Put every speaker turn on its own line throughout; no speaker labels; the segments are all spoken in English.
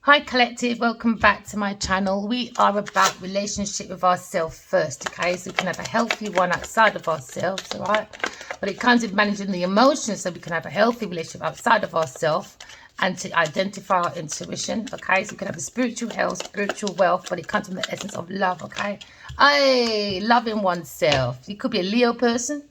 Hi collective, welcome back to my channel. We are about relationship with ourselves first, okay? So we can have a healthy one outside of ourselves, all right? But it comes with managing the emotions so we can have a healthy relationship outside of ourselves and to identify our intuition, okay? So we can have a spiritual health, spiritual wealth, but it comes from the essence of love, okay? Loving oneself. You could be a Leo person,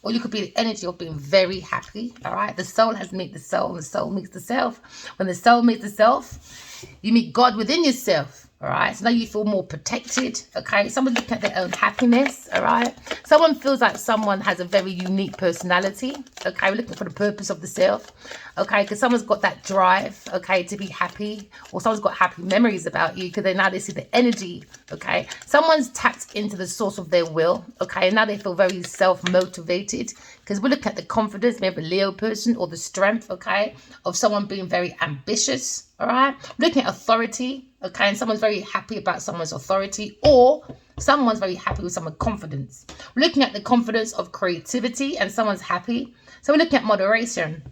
or you could be the energy of being very happy, all right? The soul has met the soul, and the soul meets the self. When the soul meets the self, you meet God within yourself, all right? So now you feel more protected, okay? Someone looking at their own happiness, all right? Someone feels like someone has a very unique personality, okay? We're looking for the purpose of the self, okay? Because someone's got that drive, okay, to be happy, or someone's got happy memories about you because now they see the energy, okay? Someone's tapped into the source of their will, okay? And now they feel very self-motivated because we're looking at the confidence, maybe a Leo person, or the strength, okay, of someone being very ambitious, all right? Looking at authority, okay, and someone's very happy about someone's authority, or someone's very happy with someone's confidence. We're looking at the confidence of creativity, and someone's happy. So we're looking at moderation.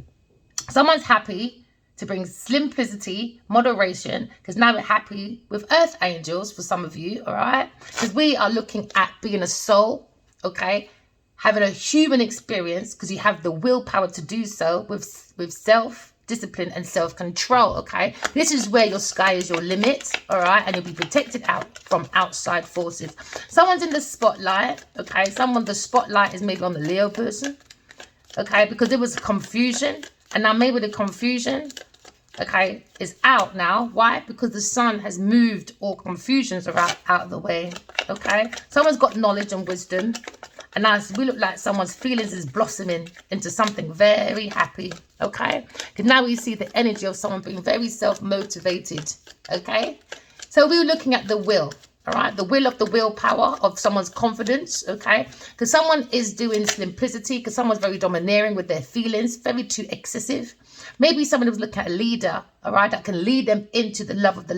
Someone's happy to bring simplicity, moderation, because now we're happy with earth angels for some of you, all right? Because we are looking at being a soul, okay, having a human experience, because you have the willpower to do so with self-discipline and self-control, okay? This is where your sky is your limit, all right? And you'll be protected out from outside forces. Someone's in the spotlight, okay? The spotlight is maybe on the Leo person, okay? Because there was confusion, and now maybe the confusion, okay, is out now. Why? Because the sun has moved all confusions out of the way, okay? Someone's got knowledge and wisdom, and now we look like someone's feelings is blossoming into something very happy, okay? Because now we see the energy of someone being very self-motivated, okay? So we were looking at the will, all right? The will of the willpower of someone's confidence, okay? Because someone is doing simplicity, because someone's very domineering with their feelings, very too excessive. Maybe someone was looking at a leader, all right, that can lead them into the love of the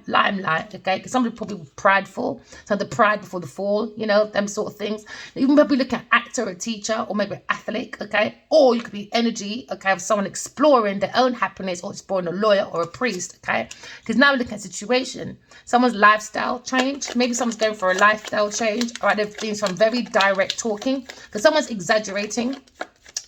limelight, okay? Because somebody probably prideful, so the pride before the fall, you know, them sort of things. You can probably look at an actor, a teacher, or maybe an athlete, okay? Or you could be energy, okay, of someone exploring their own happiness, or exploring a lawyer or a priest, okay? Because now we're looking at situation. Someone's lifestyle change. Maybe someone's going for a lifestyle change, all right? They've been some very direct talking, because someone's exaggerating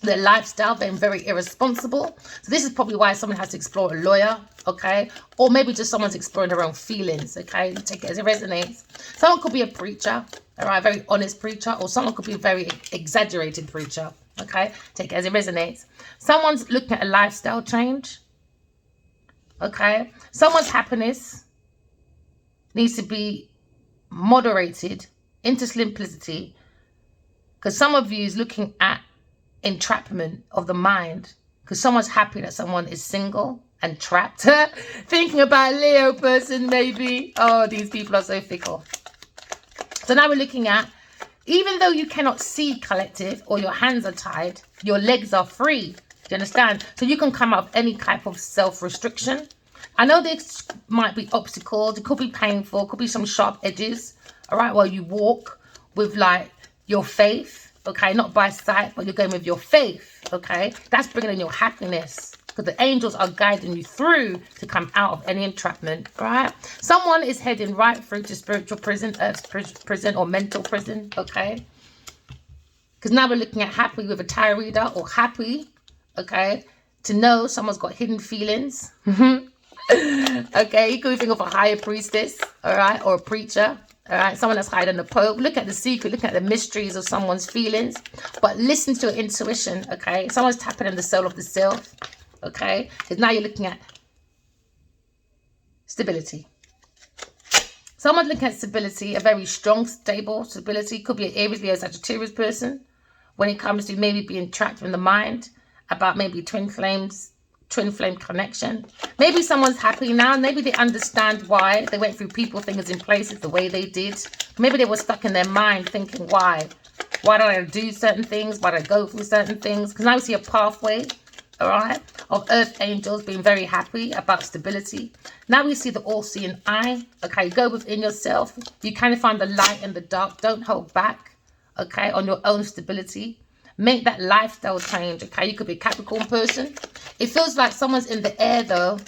their lifestyle, being very irresponsible. So this is probably why someone has to explore a lawyer, okay? Or maybe just someone's exploring their own feelings, okay? Take it as it resonates. Someone could be a preacher, all right? Very honest preacher, or someone could be a very exaggerated preacher, okay? Take it as it resonates. Someone's looking at a lifestyle change, okay? Someone's happiness needs to be moderated into simplicity, because some of you is looking at entrapment of the mind, because someone's happy that someone is single and trapped. Thinking about a Leo person, maybe. Oh, these people are so fickle. So now we're looking at, even though you cannot see collective, or your hands are tied, your legs are free. Do you understand? So you can come out of any type of self-restriction. I know this might be obstacles, it could be painful, it could be some sharp edges, all right, while you walk with like your faith, okay, not by sight, but you're going with your faith, okay? That's bringing in your happiness, because the angels are guiding you through to come out of any entrapment, right? Someone is heading right through to spiritual prison, prison or mental prison, okay? Because now we're looking at happy with a tarot reader, or happy, okay, to know someone's got hidden feelings. Okay, you could think of a higher priestess, all right, or a preacher. All right, someone that's hiding the Pope. Look at the secret, look at the mysteries of someone's feelings, but listen to your intuition, okay? Someone's tapping in the soul of the self, okay? Because now you're looking at stability. Someone's looking at stability, a very strong, stable stability. Could be an Aries, Leo, Sagittarius person when it comes to maybe being trapped in the mind about maybe twin flame connection. Maybe someone's happy now. Maybe they understand why they went through people, things in places the way they did. Maybe they were stuck in their mind thinking, why did I do certain things? Why did I go through certain things? Because now we see a pathway, all right, of earth angels being very happy about stability. Now we see the all-seeing eye, okay? Go within yourself. You kind of find the light in the dark. Don't hold back, okay, on your own stability. Make that lifestyle change, okay? You could be a Capricorn person. It feels like someone's in the air, though,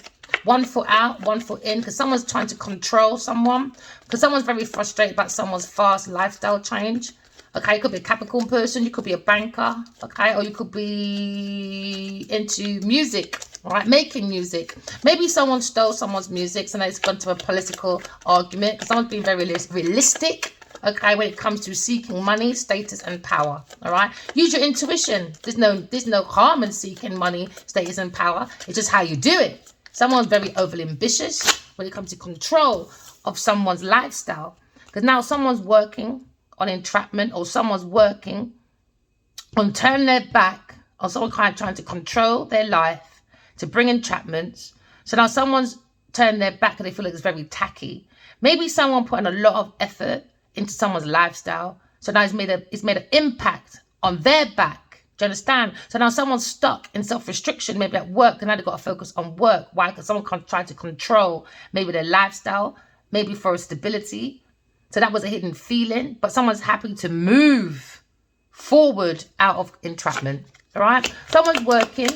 1 foot out, 1 foot in, because someone's trying to control someone, because someone's very frustrated about someone's fast lifestyle change. Okay, you could be a Capricorn person, you could be a banker, okay, or you could be into music, all right, making music. Maybe someone stole someone's music, so now it's gone to a political argument, because someone's being very realistic, okay, when it comes to seeking money, status, and power, all right? Use your intuition. There's no harm in seeking money, status, and power. It's just how you do it. Someone's very overly ambitious when it comes to control of someone's lifestyle, because now someone's working on entrapment, or someone's working on turning their back on someone kind of trying to control their life, to bring entrapments. So now someone's turned their back and they feel like it's very tacky. Maybe someone putting a lot of effort into someone's lifestyle, so now it's made an impact on their back. Do you understand? So now someone's stuck in self-restriction, maybe at work, and now they've got to focus on work. Why? Because someone can try to control maybe their lifestyle, maybe for stability. So that was a hidden feeling, but someone's happy to move forward out of entrapment, all right? Someone's working,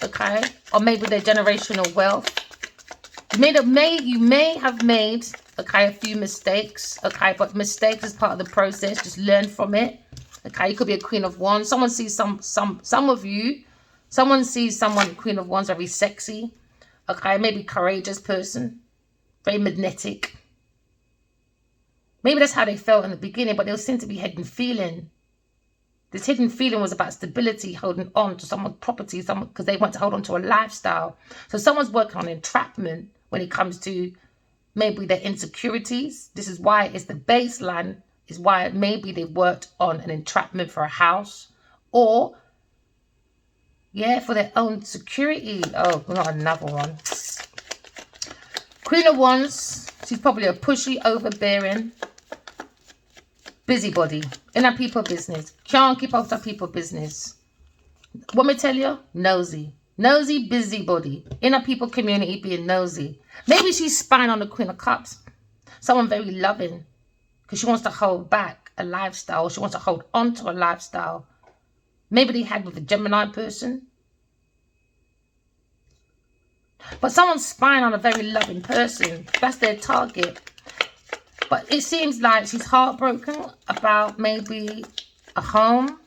okay, or maybe their generational wealth. You may have made, okay, a few mistakes, okay, but mistakes is part of the process. Just learn from it, okay? You could be a Queen of Wands. Someone sees someone sees someone, Queen of Wands, very sexy, okay, maybe courageous person, very magnetic. Maybe that's how they felt in the beginning, but there seemed to be hidden feeling. This hidden feeling was about stability, holding on to someone's property, because they want to hold on to a lifestyle. So someone's working on entrapment when it comes to maybe their insecurities. This is why it's the baseline, is why maybe they worked on an entrapment for a house, or, yeah, for their own security. Oh, not another one. Queen of Wands, she's probably a pushy, overbearing, busybody in her people business. Can't keep up with her people business. What me tell you? Nosy, busybody in her people community, being nosy. Maybe she's spying on the Queen of Cups. Someone very loving, because she wants to hold back a lifestyle. She wants to hold on to a lifestyle. Maybe they had with a Gemini person. But someone's spying on a very loving person. That's their target. But it seems like she's heartbroken about maybe a home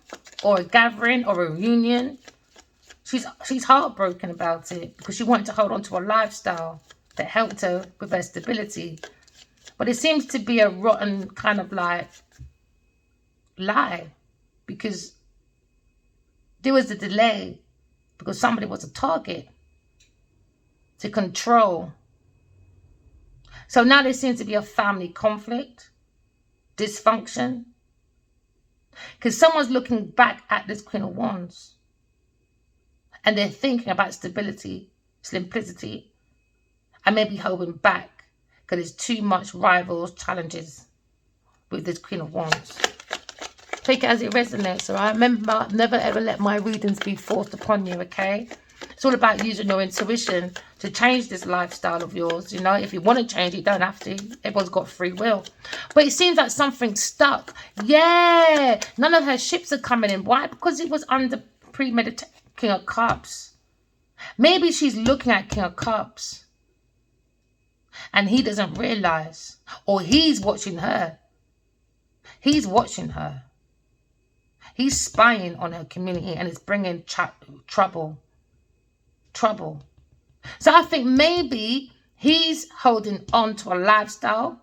or a gathering or a reunion. She's heartbroken about it because she wanted to hold on to a lifestyle that helped her with her stability. But it seems to be a rotten kind of like lie, because there was a delay because somebody was a target to control. So now there seems to be a family conflict, dysfunction, because someone's looking back at this Queen of Wands and they're thinking about stability, simplicity, and maybe holding back because there's too much rivals, challenges with this Queen of Wands. Take it as it resonates, all right? Remember, never ever let my readings be forced upon you, okay? It's all about using your intuition to change this lifestyle of yours. You know, if you want to change, you don't have to. Everyone's got free will. But it seems like something's stuck. Yeah, none of her ships are coming in. Why? Because it was under premeditated King of Cups. Maybe she's looking at King of Cups and he doesn't realize, or he's watching her. He's watching her. He's spying on her community and it's bringing trouble. So I think maybe he's holding on to a lifestyle,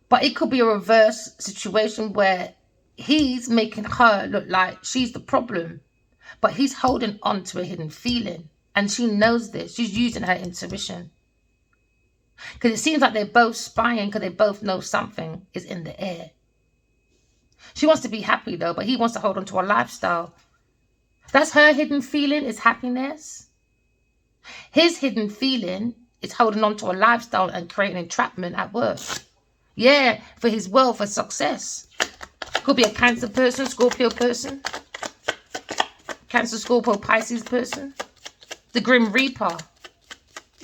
but it could be a reverse situation where he's making her look like she's the problem, but he's holding on to a hidden feeling, and she knows this. She's using her intuition, because it seems like they're both spying because they both know something is in the air. She wants to be happy though, but he wants to hold on to a lifestyle. That's her hidden feeling, is happiness. His hidden feeling is holding on to a lifestyle and creating entrapment at work. Yeah, for his wealth, for success. Could be a Cancer person, Scorpio person. Cancer, Scorpio, Pisces person. The Grim Reaper.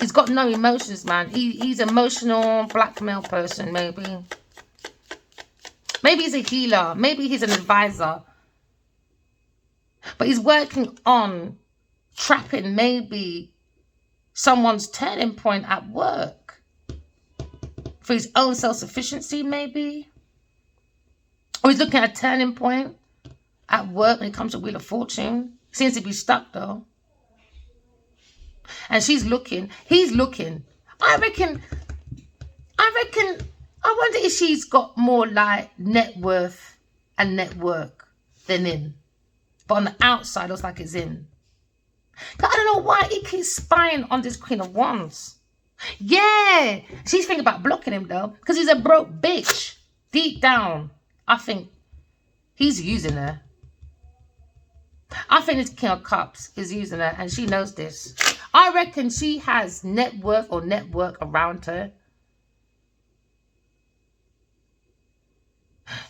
He's got no emotions, man. He's emotional, blackmail person, maybe. Maybe he's a healer. Maybe he's an advisor. But he's working on trapping maybe someone's turning point at work. For his own self-sufficiency, maybe. Or he's looking at a turning point at work when it comes to Wheel of Fortune. Seems to be stuck, though. And she's looking. He's looking. I wonder if she's got more like net worth and network than him. But on the outside, looks like it's him. I don't know why he keeps spying on this Queen of Wands. Yeah, she's thinking about blocking him though, because he's a broke bitch. Deep down, I think he's using her. I think this King of Cups is using her, and she knows this. I reckon she has net worth or network around her.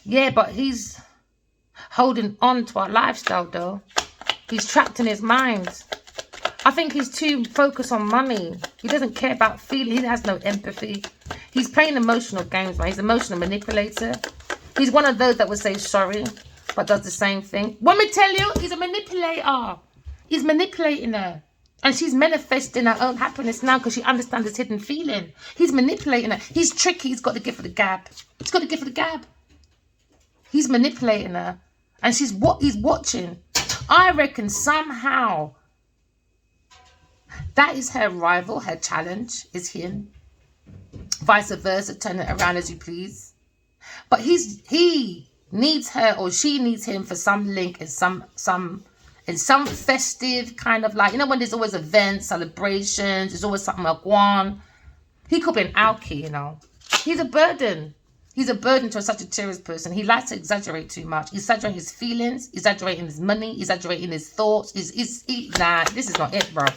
Yeah, but he's holding on to our lifestyle though. He's trapped in his mind. I think he's too focused on money. He doesn't care about feeling. He has no empathy. He's playing emotional games, man. He's an emotional manipulator. He's one of those that would say sorry, but does the same thing. Want me to tell you? He's a manipulator. He's manipulating her. And she's manifesting her own happiness now because she understands his hidden feeling. He's manipulating her. He's tricky. He's got the gift of the gab. He's got the gift of the gab. He's manipulating her. And he's watching. I reckon somehow that is her rival, her challenge is him. Vice versa, turn it around as you please. But he needs her or she needs him for some link in some festive kind of like, you know, when there's always events, celebrations, there's always something like one. He could be an alky, you know. He's a burden. He's a burden to a Sagittarius person. He likes to exaggerate too much. Exaggerating his feelings, exaggerating his money, exaggerating his thoughts. Nah, this is not it, bro.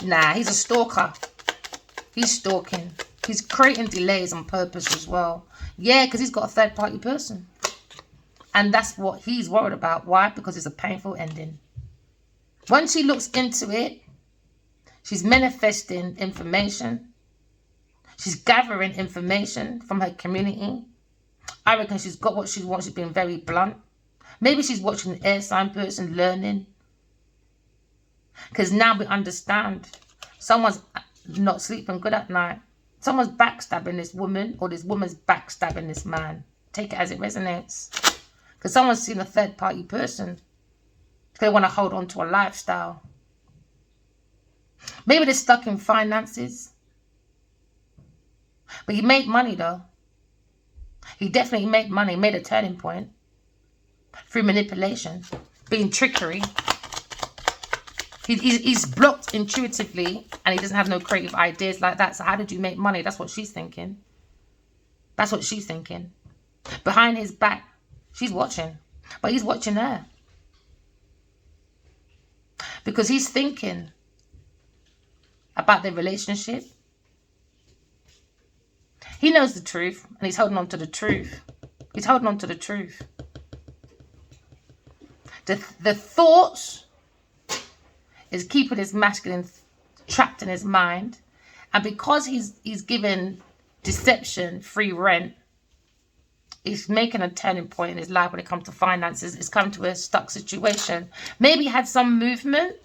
Nah, he's a stalker. He's stalking. He's creating delays on purpose as well. Yeah, because he's got a third-party person. And that's what he's worried about. Why? Because it's a painful ending. Once she looks into it, she's manifesting information. She's gathering information from her community. I reckon she's got what she wants. She's being very blunt. Maybe she's watching an air sign person learning. Because now we understand. Someone's not sleeping good at night. Someone's backstabbing this woman, or this woman's backstabbing this man. Take it as it resonates. Because someone's seen a third-party person. They want to hold on to a lifestyle. Maybe they're stuck in finances. But he made money, though. He definitely made money. Made a turning point. Through manipulation. Being trickery. He's blocked intuitively. And he doesn't have no creative ideas like that. So how did you make money? That's what she's thinking. That's what she's thinking. Behind his back. She's watching. But he's watching her. Because he's thinking about their relationship. He knows the truth. And he's holding on to the truth. He's holding on to the truth. The thoughts is keeping his masculine trapped in his mind. And because he's given deception free rent, he's making a turning point in his life when it comes to finances. It's come to a stuck situation. Maybe he had some movement,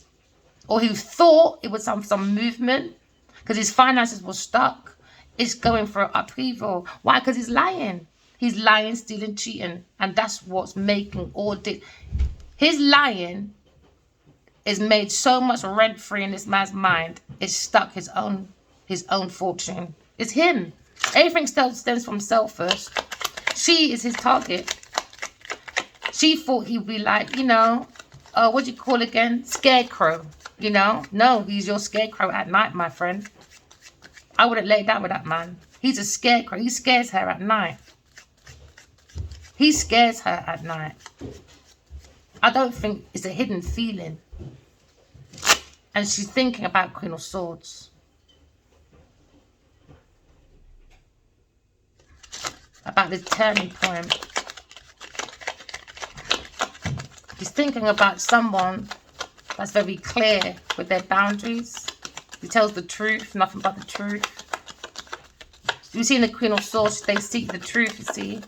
or he thought it was some movement, because his finances were stuck. It's going for upheaval. Why? Because he's lying. He's lying, stealing, cheating. And that's what's making all this. His lying is made so much rent-free in this man's mind. It's stuck his own fortune. It's him. Everything stems from self first. She is his target. She thought he'd be like, you know, what do you call it again? Scarecrow, you know? No, he's your scarecrow at night, my friend. I wouldn't lay down with that man. He's a scarecrow. He scares her at night. He scares her at night. I don't think it's a hidden feeling. And she's thinking about Queen of Swords. About this turning point. He's thinking about someone that's very clear with their boundaries. He tells the truth, nothing but the truth. We've seen the Queen of Swords, they seek the truth, you see.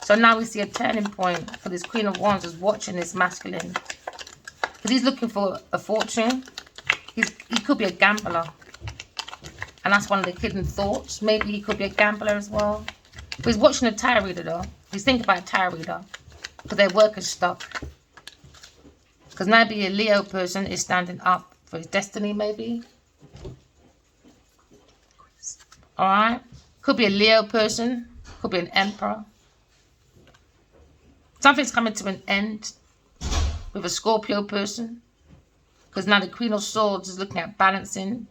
So now we see a turning point for this Queen of Wands is watching this masculine. Because he's looking for a fortune. he could be a gambler. And that's one of the hidden thoughts. Maybe he could be a gambler as well. But he's watching a tarot reader though. He's thinking about a tarot reader. Because their work is stuck. Because maybe a Leo person is standing up for his destiny, maybe. Alright? Could be a Leo person. Could be an emperor. Something's coming to an end with a Scorpio person. Because now the Queen of Swords is looking at balancing.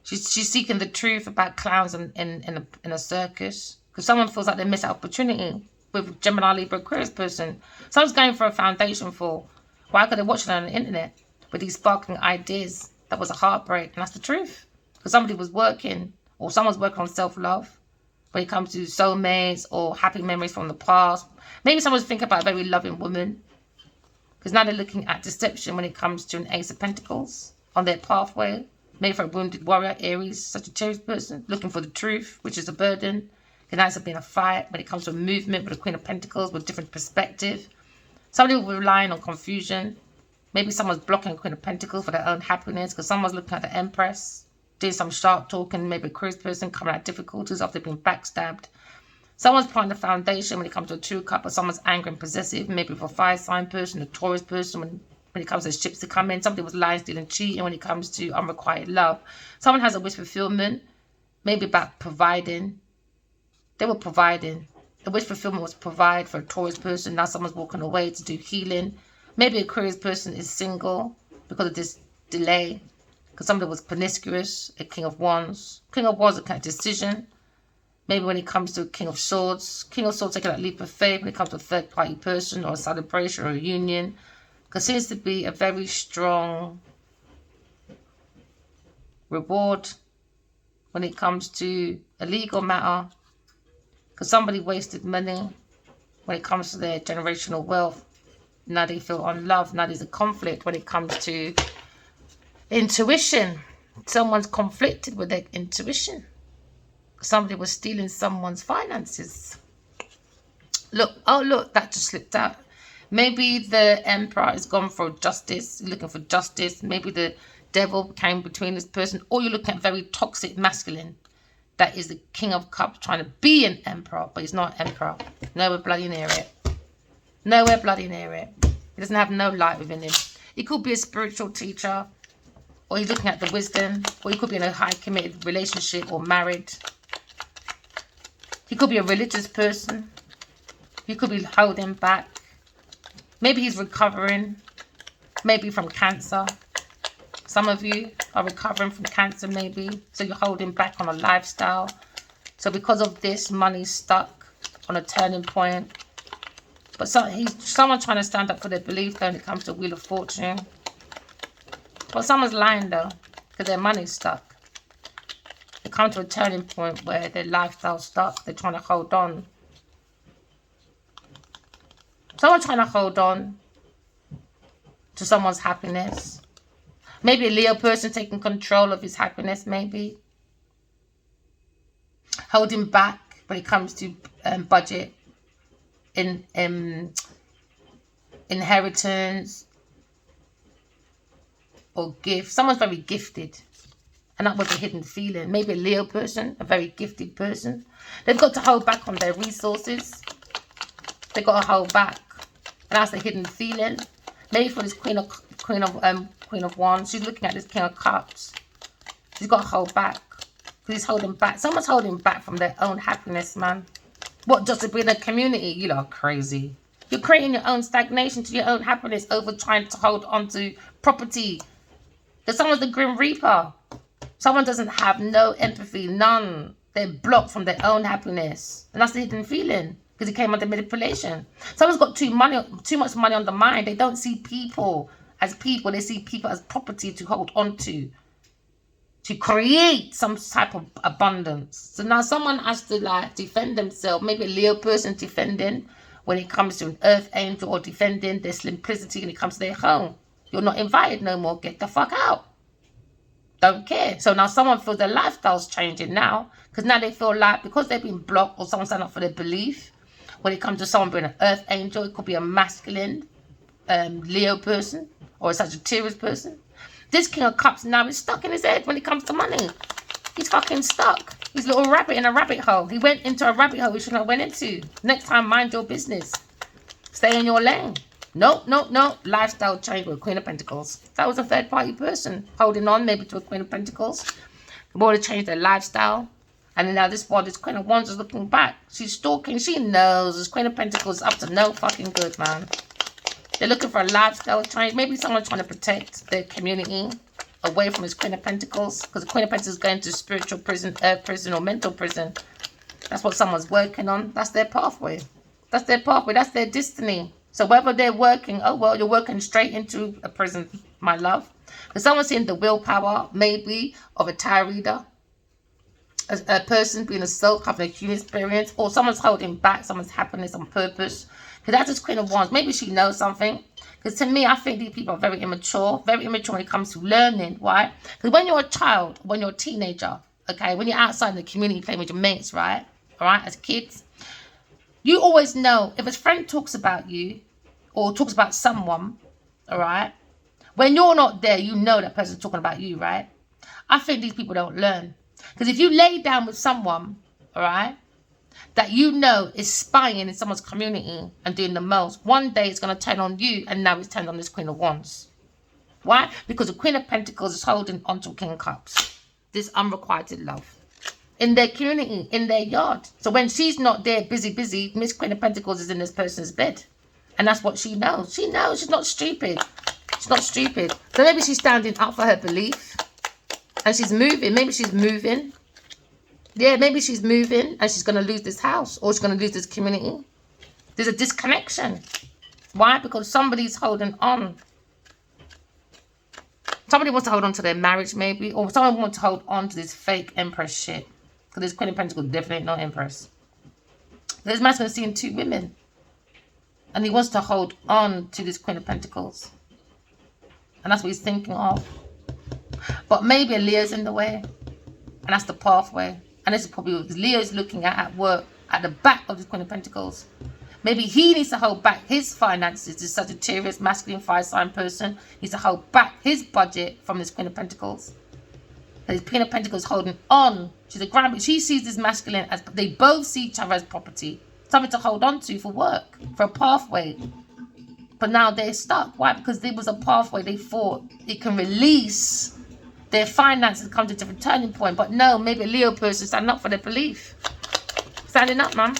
She's seeking the truth about clowns in a circus. Because someone feels like they miss out opportunity with Gemini, Libra, Aquarius person. Someone's going for a foundation for why could they watch it on the internet with these sparkling ideas. That was a heartbreak, and that's the truth. Because somebody was working, or someone's working on self-love when it comes to soulmates or happy memories from the past. Maybe someone's thinking about a very loving woman. Because now they're looking at deception when it comes to an Ace of Pentacles on their pathway. Maybe for a wounded warrior, Aries, Sagittarius person, looking for the truth, which is a burden. Can also be in a fight when it comes to a movement with the Queen of Pentacles with different perspective. Somebody will be relying on confusion. Maybe someone's blocking Queen of Pentacles for their own happiness because someone's looking at the Empress, doing some sharp talking, maybe a Aquarius person coming out difficulties after being backstabbed. Someone's putting the foundation when it comes to a True Cup, but someone's angry and possessive, maybe for a fire sign person, a Taurus person, when it comes to ships to come in. Somebody was lying, stealing, cheating when it comes to unrequited love. Someone has a wish fulfillment, maybe about providing. They were providing. The wish fulfillment was provide for a Taurus person. Now someone's walking away to do healing. Maybe a Aquarius person is single because of this delay. Because somebody was promiscuous, a King of Wands. King of Wands is a kind of decision. Maybe when it comes to King of Swords taking that leap of faith when it comes to a third-party person or a celebration or a union. Because seems to be a very strong reward when it comes to a legal matter. Because somebody wasted money when it comes to their generational wealth. Now they feel unloved. Now there's a conflict when it comes to intuition. Someone's conflicted with their intuition. Somebody was stealing someone's finances. Look, oh look, that just slipped out. Maybe the Emperor has gone for justice, looking for justice. Maybe the devil came between this person. Or you're looking at very toxic masculine. That is the King of Cups trying to be an emperor, but he's not an emperor. Nowhere bloody near it. Nowhere bloody near it. He doesn't have no light within him. He could be a spiritual teacher, or he's looking at the wisdom, or he could be in a high committed relationship or married. He could be a religious person. He could be holding back. Maybe he's recovering, maybe from cancer. Some of you are recovering from cancer maybe, so you're holding back on a lifestyle. So because of this, money's stuck on a turning point. But someone's trying to stand up for their belief though when it comes to Wheel of Fortune. But someone's lying though, because their money's stuck. They come to a turning point where their lifestyle's stuck. They're trying to hold on. Someone's trying to hold on to someone's happiness. Maybe a Leo person taking control of his happiness, maybe. Holding back when it comes to budget, inheritance, or gift. Someone's very gifted. And that was a hidden feeling. Maybe a Leo person, a very gifted person. They've got to hold back on their resources. They've got to hold back. And that's a hidden feeling. Maybe for this Queen of Wands, she's looking at this King of Cups. She's got to hold back. Because he's holding back. Someone's holding back from their own happiness, man. What, just to be in a community? You lot are crazy. You're creating your own stagnation to your own happiness over trying to hold on to property. Because someone's the Grim Reaper. Someone doesn't have no empathy, none. They're blocked from their own happiness. And that's the hidden feeling. Because it came under manipulation. Someone's got too much money on the mind. They don't see people as people. They see people as property to hold on to create some type of abundance. So now someone has to like defend themselves. Maybe a Leo person defending when it comes to an earth angel, or defending their simplicity when it comes to their home. You're not invited no more. Get the fuck out. Don't care. So now someone feels their lifestyle's changing now. Because now they feel like, because they've been blocked, or someone stand up for their belief. When it comes to someone being an earth angel, it could be a masculine Leo person or a Sagittarius person. This King of Cups now is stuck in his head when it comes to money. He's fucking stuck. He's a little rabbit in a rabbit hole. He went into a rabbit hole he shouldn't have went into. Next time, mind your business. Stay in your lane. Nope. Lifestyle change with Queen of Pentacles. That was a third party person holding on maybe to a Queen of Pentacles. They want to change their lifestyle. And then now this Queen of Wands is looking back. She's stalking. She knows this Queen of Pentacles is up to no fucking good, man. They're looking for a lifestyle change. Maybe someone's trying to protect their community away from his Queen of Pentacles. Because the Queen of Pentacles is going to spiritual prison, earth prison, or mental prison. That's what someone's working on. That's their pathway. That's their pathway. That's their destiny. So whether they're working, oh well, you're working straight into a prison, my love. Because someone's seeing the willpower, maybe, of a tarot reader. A person being a soul, having a human experience, or someone's holding back someone's happiness on purpose. Because that's just Queen of Wands. Maybe she knows something. Because to me, I think these people are very immature when it comes to learning. Why? Because when you're a child, when you're a teenager, okay, when you're outside in the community playing with your mates, right? All right, as kids, you always know if a friend talks about you or talks about someone, all right, when you're not there, you know that person's talking about you, right? I think these people don't learn. Because if you lay down with someone, all right, that you know is spying in someone's community and doing the most, one day it's going to turn on you, and now it's turned on this Queen of Wands. Why? Because the Queen of Pentacles is holding onto King of Cups. This unrequited love. In their community, in their yard. So when she's not there, busy, Miss Queen of Pentacles is in this person's bed. And that's what she knows. She knows. She's not stupid. She's not stupid. So maybe she's standing up for her belief. And she's moving. Maybe she's moving. Yeah, maybe she's moving and she's going to lose this house. Or she's going to lose this community. There's a disconnection. Why? Because somebody's holding on. Somebody wants to hold on to their marriage, maybe. Or someone wants to hold on to this fake Empress shit. Because this Queen of Pentacles definitely ain't no Empress. This man's going to see 2 women. And he wants to hold on to this Queen of Pentacles. And that's what he's thinking of. But maybe a Leo's in the way. And that's the pathway. And this is probably what Leo's looking at work. At the back of this Queen of Pentacles. Maybe he needs to hold back his finances. This Sagittarius, masculine, fire sign person needs to hold back his budget from this Queen of Pentacles. This Queen of Pentacles holding on. She's a grandma. She sees this masculine as, they both see each other as property. Something to hold on to for work, for a pathway. But now they're stuck. Why? Because there was a pathway. They thought it can release their finances, come to a different turning point. But no, maybe a Leo person standing up for their belief. Standing up, man.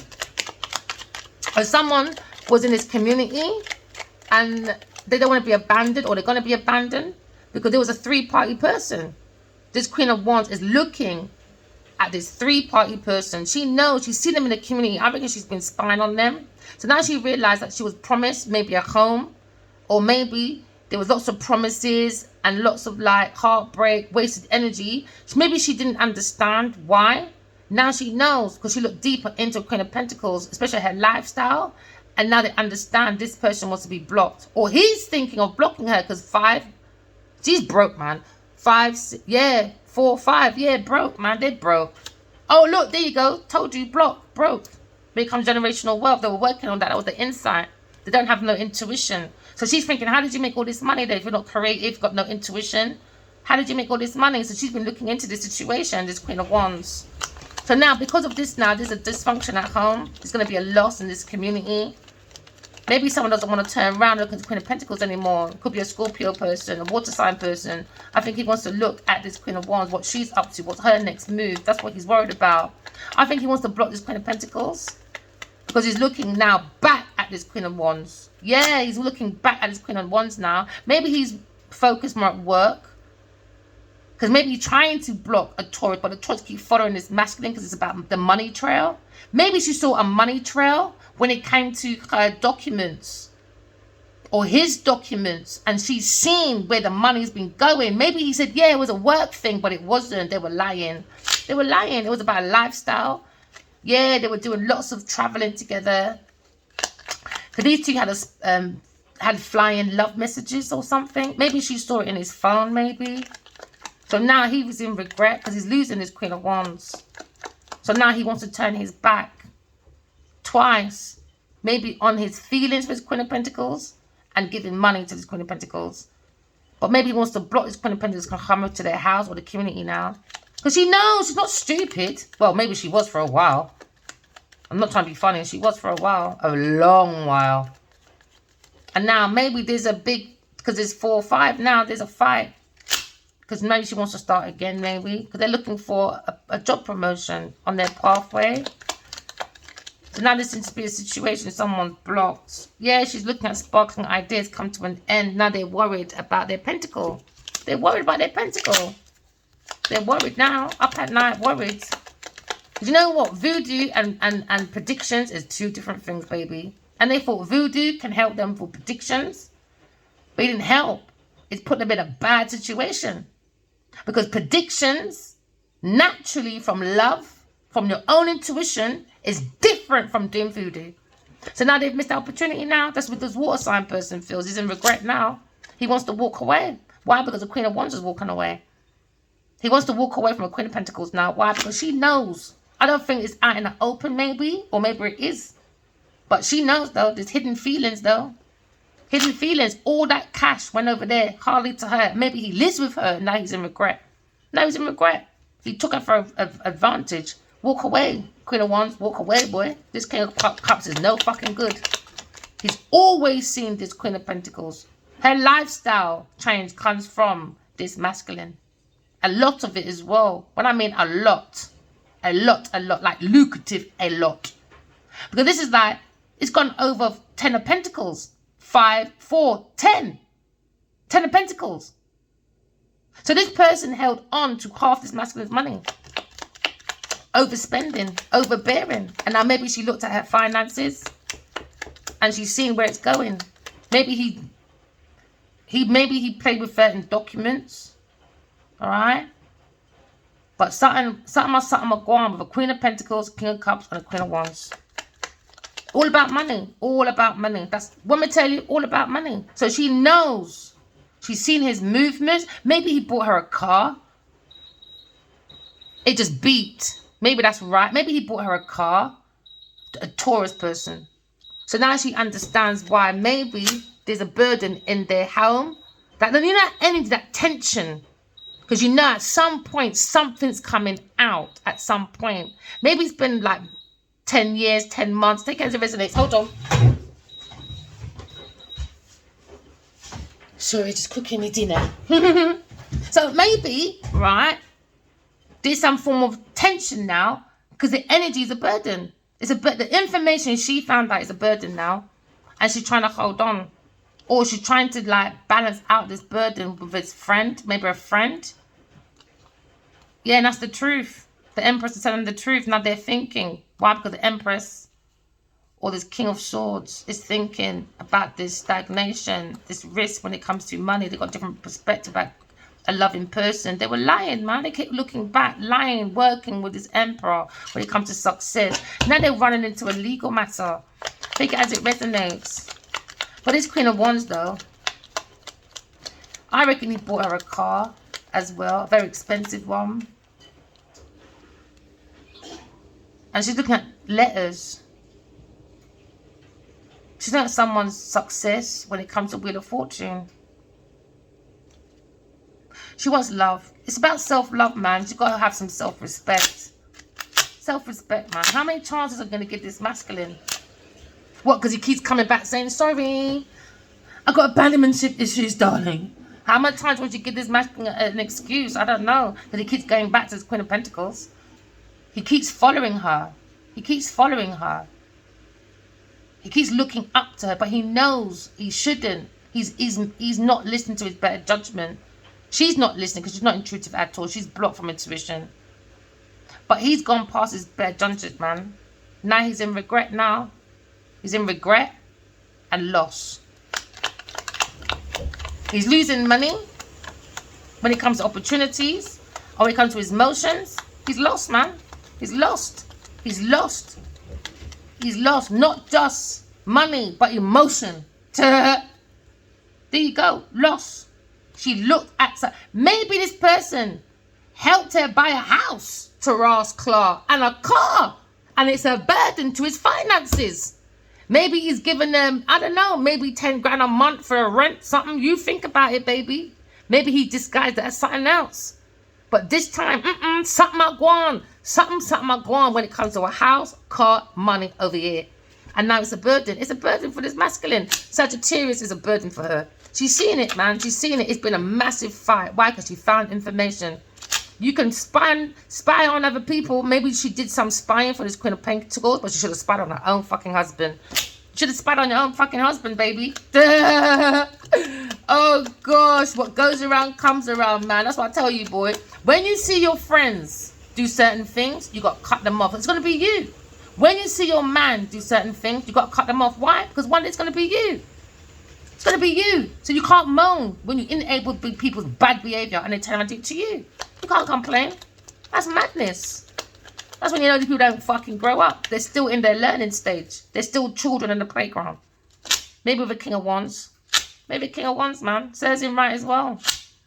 Or someone was in this community and they don't want to be abandoned, or they're going to be abandoned because there was a 3-party person. This Queen of Wands is looking at this 3-party person. She knows, she's seen them in the community. I reckon she's been spying on them. So now she realized that she was promised maybe a home, or maybe there was lots of promises and lots of like heartbreak, wasted energy. Maybe she didn't understand why. Now she knows because she looked deeper into Queen of Pentacles, especially her lifestyle. And now they understand this person wants to be blocked. Or he's thinking of blocking her because 5, she's broke, man. 5, 6, yeah, 4, 5, yeah, broke, man. They're broke. Oh, look, there you go. Told you, broke. Become generational wealth. They were working on that. That was the insight. They don't have no intuition. So she's thinking, how did you make all this money then if you're not creative, got no intuition? How did you make all this money? So she's been looking into this situation, this Queen of Wands. So now, because of this now, there's a dysfunction at home. There's going to be a loss in this community. Maybe someone doesn't want to turn around and look at the Queen of Pentacles anymore. It could be a Scorpio person, a water sign person. I think he wants to look at this Queen of Wands, what she's up to, what's her next move. That's what he's worried about. I think he wants to block this Queen of Pentacles because he's looking now back at this Queen of Wands. Yeah, he's looking back at this Queen of Wands now. Maybe he's focused more at work. Because maybe he's trying to block a Taurus, but the Taurus keep following this masculine because it's about the money trail. Maybe she saw a money trail when it came to her documents or his documents, and she's seen where the money's been going. Maybe he said, yeah, it was a work thing, but it wasn't. They were lying. They were lying. It was about a lifestyle. Yeah, they were doing lots of traveling together. Because these two had flying love messages or something. Maybe she saw it in his phone, maybe. So now he was in regret because he's losing his Queen of Wands. So now he wants to turn his back twice. Maybe on his feelings for his Queen of Pentacles and giving money to this Queen of Pentacles. But maybe he wants to block this Queen of Pentacles can come up to their house or the community now. Because she knows she's not stupid. Well, maybe she was for a while. I'm not trying to be funny. She was for a while. A long while. And now maybe there's a big... Because there's 4 or 5 now. There's a fight. Because maybe she wants to start again, maybe. Because they're looking for a job promotion on their pathway. So now this seems to be a situation someone's blocked. Yeah, she's looking at sparkling ideas come to an end. Now they're worried about their pentacle. They're worried about their pentacle. They're worried now. Up at night, worried. You know what? Voodoo and predictions is 2 different things, baby. And they thought voodoo can help them for predictions. But it didn't help. It's put them in a bad situation. Because predictions, naturally from love, from your own intuition, is different from doing voodoo. So now they've missed the opportunity now. That's what this water sign person feels. He's in regret now. He wants to walk away. Why? Because the Queen of Wands is walking away. He wants to walk away from a Queen of Pentacles now. Why? Because she knows. I don't think it's out in the open, maybe. Or maybe it is. But she knows, though. There's hidden feelings, though. Hidden feelings. All that cash went over there. Hardly to her. Maybe he lives with her. Now he's in regret. Now he's in regret. He took her for advantage. Walk away, Queen of Wands. Walk away, boy. This King of Cups is no fucking good. He's always seen this Queen of Pentacles. Her lifestyle change comes from this masculine. A lot of it as well. When I mean a lot. A lot. Like lucrative, a lot. Because this is like, it's gone over 10 of Pentacles. 5, 4, 10. 10 of Pentacles. So this person held on to half this masculine's money. Overspending, overbearing. And now maybe she looked at her finances and she's seen where it's going. Maybe he played with certain documents. Alright? But something will go on with a Queen of Pentacles, King of Cups, and a Queen of Wands. All about money. All about money. That's what I'm tell you, all about money. So she knows. She's seen his movements. Maybe he bought her a car. It just beat. Maybe that's right. Maybe he bought her a car. A Taurus person. So now she understands why maybe there's a burden in their home. That, you know, that energy, that tension. Because you know at some point something's coming out at some point. Maybe it's been like 10 years, 10 months. Take it as it resonates. Hold on. Sorry, just cooking me dinner. So maybe, right, there's some form of tension now because the energy is a burden. The information she found out is a burden now, and she's trying to hold on, or she's trying to like balance out this burden with his friend, maybe a friend. Yeah, and that's the truth. The Empress is telling the truth. Now they're thinking. Why? Because the Empress or this King of Swords is thinking about this stagnation, this risk when it comes to money. They've got different perspective about a loving person. They were lying, man. They kept looking back, lying, working with this Emperor when it comes to success. Now they're running into a legal matter. Take it as it resonates. But this Queen of Wands, though, I reckon he bought her a car as well. A very expensive one. And she's looking at letters. She's looking at someone's success when it comes to Wheel of Fortune. She wants love. It's about self-love, man. You've got to have some self-respect. Self-respect, man. How many chances are going to give this masculine? What, because he keeps coming back saying, sorry, I've got abandonment issues, darling. How many times would you give this masculine an excuse? I don't know. Because he keeps going back to his Queen of Pentacles. He keeps following her. He keeps following her. He keeps looking up to her, but he knows he shouldn't. He's not listening to his better judgment. She's not listening because she's not intuitive at all. She's blocked from intuition. But he's gone past his better judgment, man. Now he's in regret now. He's in regret and loss. He's losing money when it comes to opportunities or when it comes to his emotions. He's lost, man. He's lost. He's lost. He's lost not just money, but emotion. There you go. Lost. She looked at... Maybe this person helped her buy a house to Ross Clark and a car. And it's a burden to his finances. Maybe he's given them, I don't know, maybe 10 grand a month for a rent, something. You think about it, baby. Maybe he disguised it as something else. But this time, something I want. Something I want when it comes to a house, car, money over here. And now it's a burden. It's a burden for this masculine. Sagittarius is a burden for her. She's seen it, man. She's seen it. It's been a massive fight. Why? Because she found information. You can spy on other people. Maybe she did some spying for this Queen of Pentacles, but she should have spied on her own fucking husband. Should have spied on your own fucking husband, baby. Oh, gosh. What goes around comes around, man. That's what I tell you, boy. When you see your friends do certain things, you got to cut them off. It's going to be you. When you see your man do certain things, you got to cut them off. Why? Because one day it's going to be you. It's going to be you. So you can't moan when you enable people's bad behavior and they turn around and do it to you. You can't complain. That's madness. That's when you know these people don't fucking grow up. They're still in their learning stage. They're still children in the playground. Maybe with a King of Wands. Maybe King of Wands, man. Serves him right as well.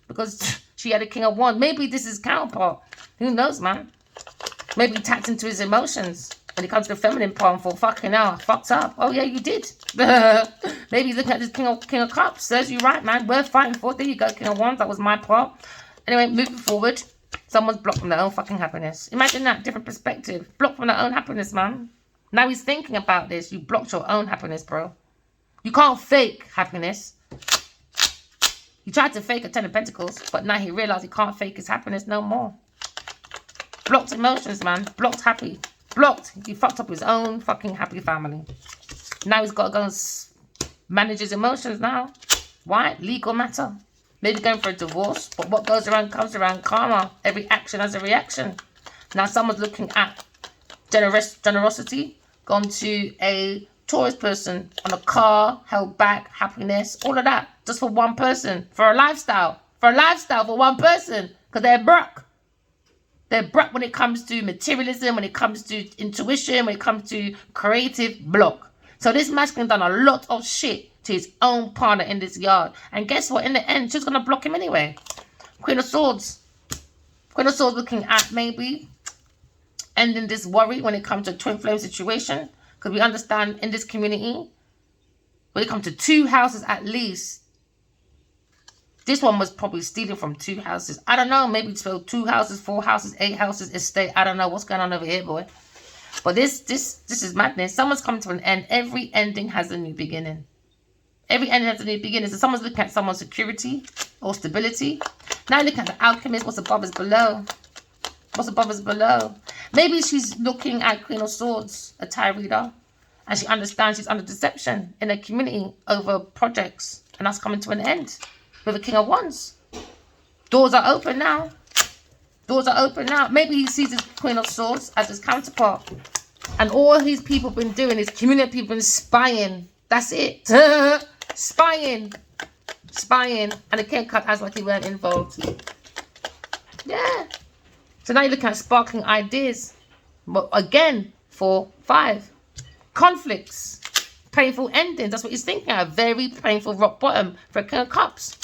Because she had a King of Wands. Maybe this is counterpart. Who knows, man? Maybe he tapped into his emotions. When it comes to the feminine part, for fucking hell, I fucked up. Oh, yeah, you did. Maybe he's looking at this King of Cups. Serves you right, man. Worth fighting for. There you go, King of Wands. That was my part. Anyway, moving forward. Someone's blocked from their own fucking happiness. Imagine that, different perspective. Blocked from their own happiness, man. Now he's thinking about this. You blocked your own happiness, bro. You can't fake happiness. He tried to fake a 10 of Pentacles, but now he realized he can't fake his happiness no more. Blocked emotions, man. Blocked happy. Blocked. He fucked up his own fucking happy family. Now he's got to go and manage his emotions now. Why? Legal matter. Maybe going for a divorce. But what goes around comes around. Karma. Every action has a reaction. Now someone's looking at generosity. Gone to a Taurus person on a car. Held back. Happiness. All of that. Just for one person. For a lifestyle. For one person. Because they're broke. They're broke when it comes to materialism, when it comes to intuition, when it comes to creative block. So this masculine done a lot of shit to his own partner in this yard. And guess what? In the end, she's going to block him anyway. Queen of Swords. Queen of Swords looking at maybe ending this worry when it comes to a twin flame situation. Because we understand in this community, when it comes to 2 houses at least, this one was probably stealing from 2 houses. I don't know. Maybe it's 2 houses, 4 houses, 8 houses, estate. I don't know what's going on over here, boy. But this is madness. Someone's come to an end. Every ending has a new beginning. Every ending has a new beginning. So someone's looking at someone's security or stability. Now look at the alchemist. What's above is below. What's above is below. Maybe she's looking at Queen of Swords, a tarot reader, and she understands she's under deception in a community over projects. And that's coming to an end. With a King of Wands. Doors are open now. Doors are open now. Maybe he sees his Queen of Swords as his counterpart. And all his people been doing, his community people been spying. That's it. Spying. Spying. And the King cut as like he weren't involved. Yeah. So now you're looking at sparkling ideas. But again, 4, 5. Conflicts. Painful endings. That's what he's thinking. A very painful rock bottom for a King of Cups.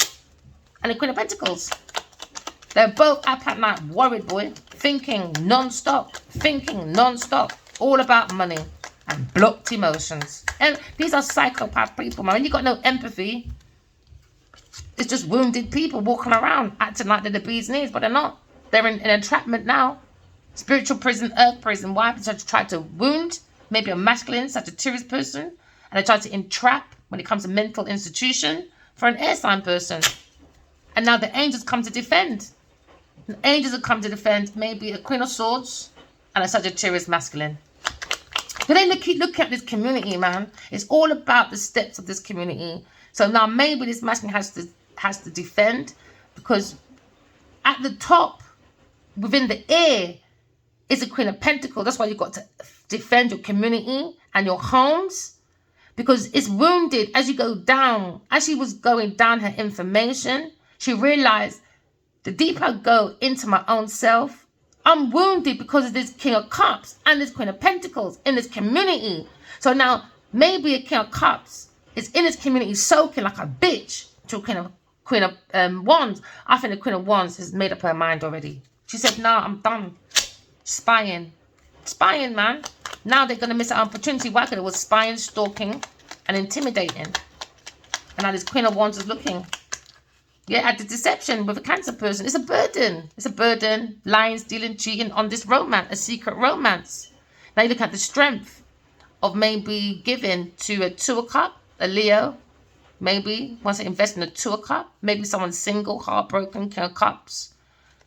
And the Queen of Pentacles. They're both up at night, worried, boy. Thinking non-stop. Thinking non-stop. All about money. And blocked emotions. And these are psychopath people, man. When you got no empathy, it's just wounded people walking around, acting like they're the bee's knees, but they're not. They're in entrapment now. Spiritual prison, earth prison. Why? Because they try to wound maybe a masculine, Sagittarius person. And they try to entrap when it comes to mental institution for an air sign person. And now the angels come to defend. The angels have come to defend maybe a Queen of Swords and a Sagittarius masculine. But then keep looking at this community, man. It's all about the steps of this community. So now maybe this masculine has to defend, because at the top, within the air, is a Queen of Pentacles. That's why you've got to defend your community and your homes, because it's wounded as you go down. As she was going down her information, she realized the deeper I go into my own self, I'm wounded because of this King of Cups and this Queen of Pentacles in this community. So now maybe a King of Cups is in this community soaking like a bitch to a Queen of Wands. I think the Queen of Wands has made up her mind already. She said, no, I'm done. Spying. Spying, man. Now they're going to miss out on opportunity. Why? Because it was spying, stalking, and intimidating. And now this Queen of Wands is looking. Yeah, at the deception with a Cancer person. It's a burden. It's a burden. Lying, stealing, cheating on this romance, a secret romance. Now you look at the strength of maybe giving to a Two of Cups, a Leo. Maybe wants to invest in a Two of Cups. Maybe someone's single, heartbroken, King of Cups.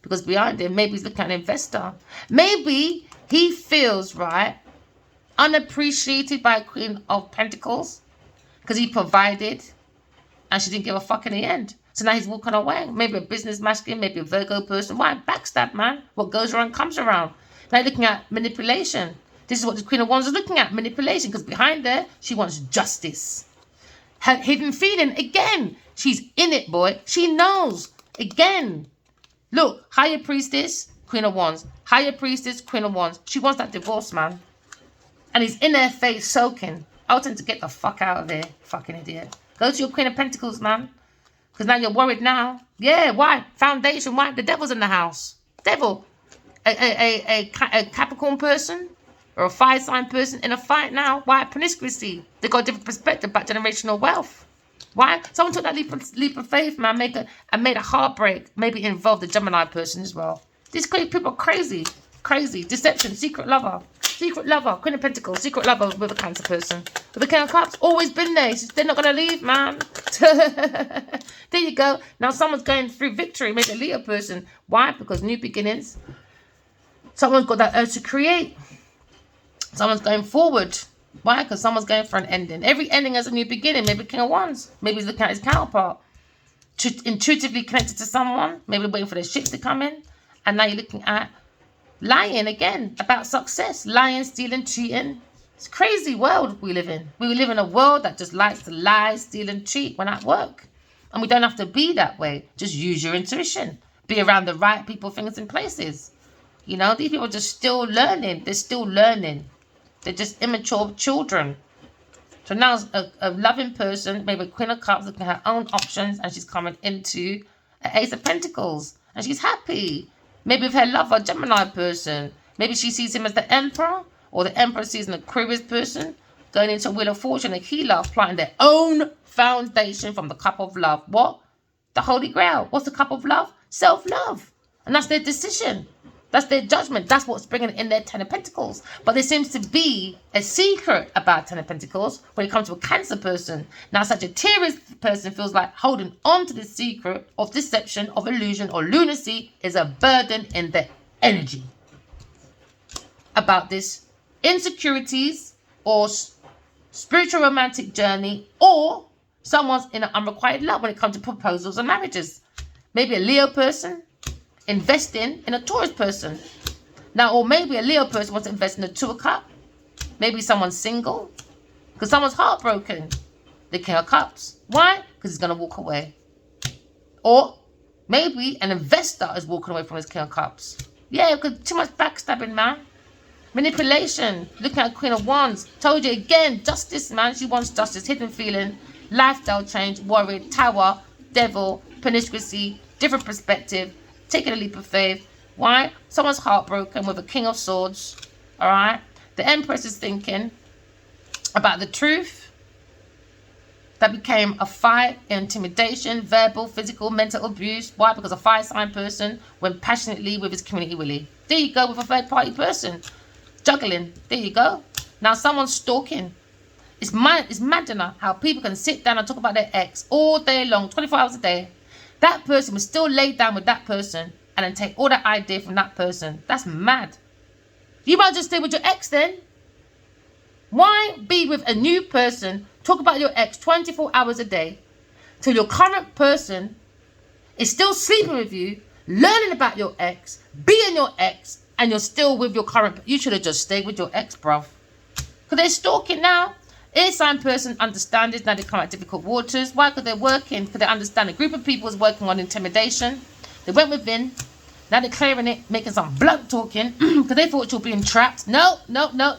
Because behind him, maybe he's looking at an investor. Maybe he feels, right, unappreciated by a Queen of Pentacles. Because he provided and she didn't give a fuck in the end. So now he's walking away. Maybe a business masculine, maybe a Virgo person. Why? Backstab, man. What goes around comes around. Now you're looking at manipulation. This is what the Queen of Wands is looking at, manipulation. Because behind there, she wants justice. Her hidden feeling, again. She's in it, boy. She knows. Again. Look, Higher Priestess, Queen of Wands. Higher Priestess, Queen of Wands. She wants that divorce, man. And he's in her face soaking. I want him to get the fuck out of there, fucking idiot. Go to your Queen of Pentacles, man. Because now you're worried now. Yeah, why? Foundation, why? The devil's in the house. Devil. A Capricorn person or a fire sign person in a fight now. Why? Promiscuity. They got a different perspective about generational wealth. Why? Someone took that leap of faith, man, and made a heartbreak. Maybe involve the Gemini person as well. These people are crazy. Crazy. Deception. Secret lover. Secret lover. Queen of Pentacles. Secret lover with a Cancer person. With the King of Cups. Always been there. They're not going to leave, man. There you go. Now someone's going through victory. Maybe a Leo person. Why? Because new beginnings. Someone's got that urge to create. Someone's going forward. Why? Because someone's going for an ending. Every ending has a new beginning. Maybe King of Wands. Maybe he's looking at his counterpart. Intuitively connected to someone. Maybe waiting for their shit to come in. And now you're looking at lying again about success. Lying, stealing, cheating. It's a crazy world we live in. We live in a world that just likes to lie, steal and cheat when at work. And we don't have to be that way. Just use your intuition. Be around the right people, things and places. You know, these people are just still learning. They're still learning. They're just immature children. So now a loving person, maybe a Queen of Cups, looking at her own options, and she's coming into an Ace of Pentacles. And she's happy. Maybe with her lover, Gemini person. Maybe she sees him as the Emperor, or the Emperor sees an Aquarius person going into a Wheel of Fortune, a healer, applying their own foundation from the Cup of Love. What? The Holy Grail. What's the Cup of Love? Self-love. And that's their decision. That's their judgment. That's what's bringing in their Ten of Pentacles. But there seems to be a secret about Ten of Pentacles when it comes to a Cancer person. Now, Sagittarius person feels like holding on to the secret of deception, of illusion, or lunacy is a burden in their energy. About this insecurities or spiritual romantic journey, or someone's in an unrequited love when it comes to proposals and marriages. Maybe a Leo person investing in a Taurus person. Now, or maybe a Leo person wants to invest in a Two of Cups. Maybe someone's single because someone's heartbroken. The King of Cups. Why? Because he's going to walk away. Or maybe an investor is walking away from his King of Cups. Yeah, because too much backstabbing, man. Manipulation. Looking at Queen of Wands. Told you again, justice, man. She wants justice. Hidden feeling. Lifestyle change. Worried. Tower. Devil. Promiscuity. Different perspective. Taking a leap of faith. Why? Someone's heartbroken with a King of Swords. Alright? The Empress is thinking about the truth that became a fight, intimidation, verbal, physical, mental abuse. Why? Because a fire sign person went passionately with his community willy. There you go, with a third party person. Juggling. There you go. Now someone's stalking. It's mad enough how people can sit down and talk about their ex all day long, 24 hours a day. That person will still lay down with that person and then take all that idea from that person. That's mad. You might just stay with your ex then. Why be with a new person, talk about your ex 24 hours a day, till your current person is still sleeping with you, learning about your ex, being your ex, and you're still with your current. You should have just stayed with your ex, bruv. Because they're stalking now. Air sign person understand this. Now they come out difficult waters. Why? Because they're working. Because they understand a group of people is working on intimidation. They went within. Now they're clearing it, making some blunt talking. Because they thought you're being trapped. No.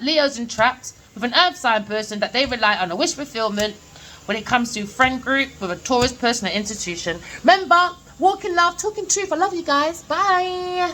Leo's entrapped with an earth sign person that they rely on a wish fulfillment when it comes to friend group with a Taurus person or institution. Remember, walking love, talking truth. I love you guys. Bye.